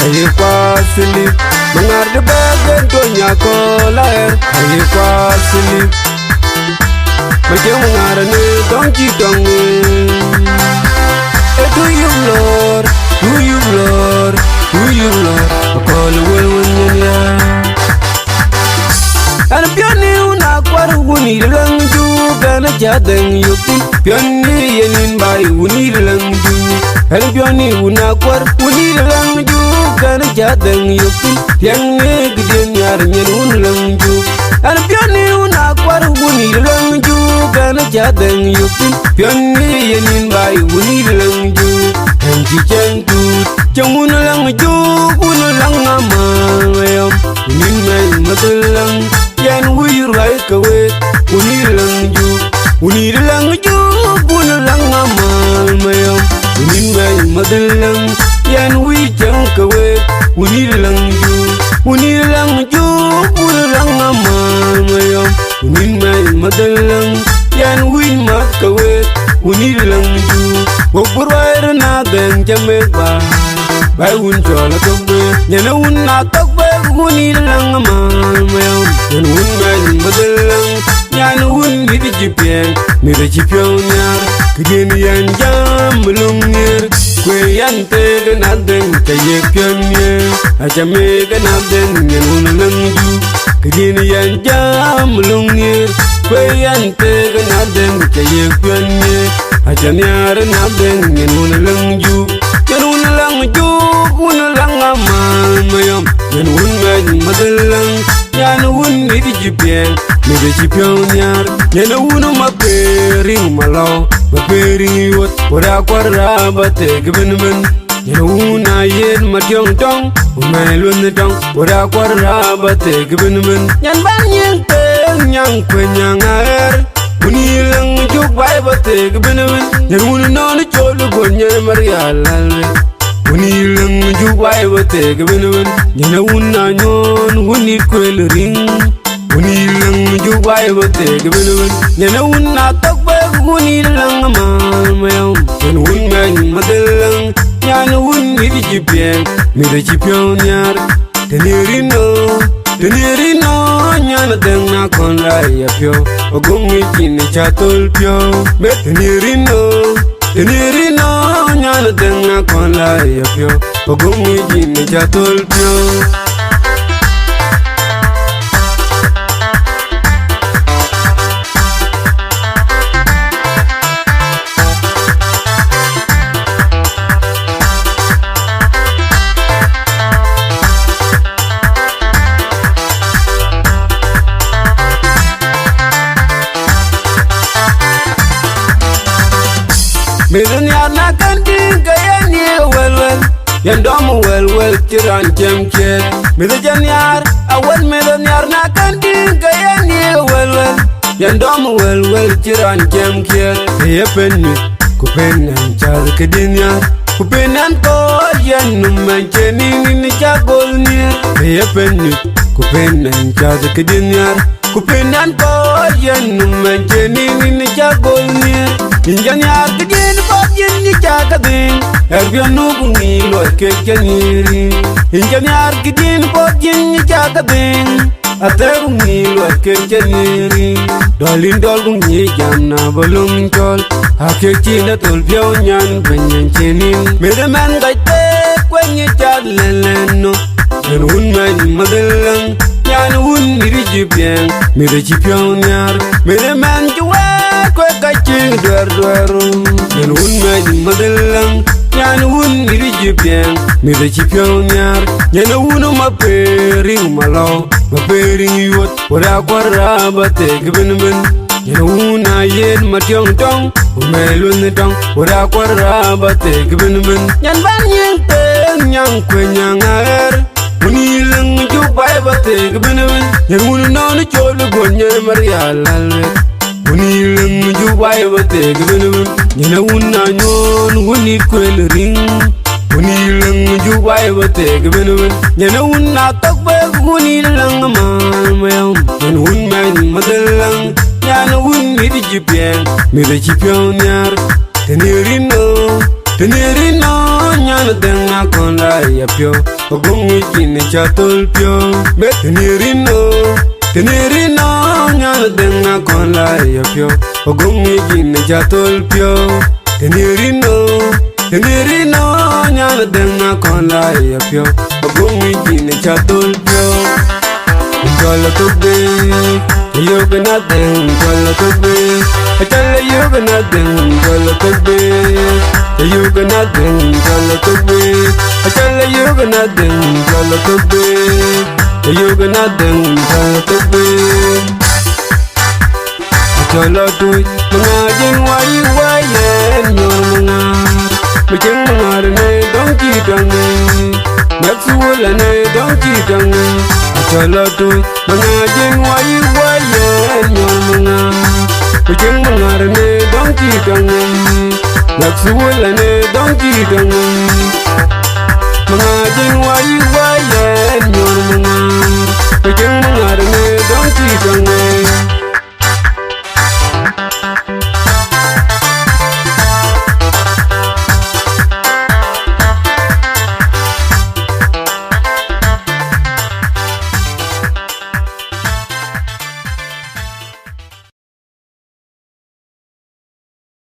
Aye kwasili mangar de bagen to nya ko laer aye kwasili Maje mangar ne donki dong Do you Lord Do you Lord Do you Lord Call well when ya An pioni una kwar wuni langju gana jadeng yupi pioni yenin bai wuni langju An pioni una kwar wuni langju gana jadeng yupi pioni giden yar nyen wun langju An pioni una kwar wuni langju gana jadeng yupi pioni yenin bai wuni langju An jijentu jangwun langju wun langama mayam nin mai madalang Yan we right away we need langju bun langamal mayam we need madalang yan we junk away we need langju bun langamal mayam we need madalang yan we mak away we need langju wo burwair na den jameba Bai wun jola tokbe yana wun na tokbe wuni langamal mayam yan wun mai madalang yan wun hidi jipyen mi de jipyon yar kgen yan jam lungir kwe yan te na den kaye pyenye ajame na den yan wun langju kgen yan jam lungir kwe yan te na den kaye pyenye ajanyar na den yan wun langju yan wun langju wun langamal mayam yan wun mai madalang yan wun hidi jipyen mi de jipyon yar yan wun ma pering malaw ma pering yot wada kwara bate gben yan wun ayen ma tyong tong mai lun tong wada kwara bate gben yan ban yen te nyang kwenyang er wuni langju bai bate gben yan wun non cholu gonye marialal Wuni langju bai bate gben yana wuna nyon wuni kwel ring Wuni langju bai bate gben yana wuna tokbe wuni langamal mayam yana wun mai madalang yana wun hidi jipyen mi de jipyon yar tenirino nyana dengna kon la yapyo ogungi kini chatol pyo be tenirino nyana dengna kon la yapyo ogungi kini chatol pyo Midun yar na kandi gayan ye well yan dom well tiran chemche midun yar awal midun yar na kandi gayan ye well yan dom well tiran chemche ye penni ku penan char kedin yar ku penan ko yan num cheni ni chagol ni ye penni ku penan char kedin yar ku penan ko yan num cheni ni chagol ni Injan yar kedin bab yin ni chakadin Erbion nukungi lo kekeniri Injan yar kedin bab yin ni chakadin Aterungi lo kekeniri Dolin dolgungi jamna bolung chol Hakechina tolpyo nyan penyen chenin Medeman gaite kwenye chad leleno Yan wun mai madalang Yan wun niri jipyen Mere jipyon yar Medeman juwe kwe kaching dwer yan wun mai madalang yan wun niri jipyen mi de jipyon yar yan wun ma pering malaw ma pering yot wada kwara bate gben yan wun ayen ma tyong tong mai lun tong wada kwara bate gben yan ban yen te nyang kwenyang er wuni langju bai bate gben yan wun non cholu gonye marialal Wuni langju bai bate gben yana wuna nyon wuni kwel ring Wuni langju bai bate gben yana wuna tokbe wuni langamal mayam yana wun mai madalang yana wun hidi jipyen mi de jipyon yar tenirino nyana dengna kon la yapyo ogungi kini chatul pyo bet tenirino nyal denga kon la ya pyo ogungi kini chatul pyo tenirino nyal denga kon la ya pyo ogungi kini chatul pyo jolo tugbe yoga nothing jolo tugbe atale yoga nothing jolo tugbe yoga nothing jolo tugbe atale yoga nothing jolo tugbe yoga nothing jolo tugbe jolo tugbe mangajin waye nyor macheng mangar ne donki dange Maxy Wol ne donki dange jolo tugbe mangajin waye nyor macheng mangar ne donki dange Maxy Wol ne donki dange mangajin waye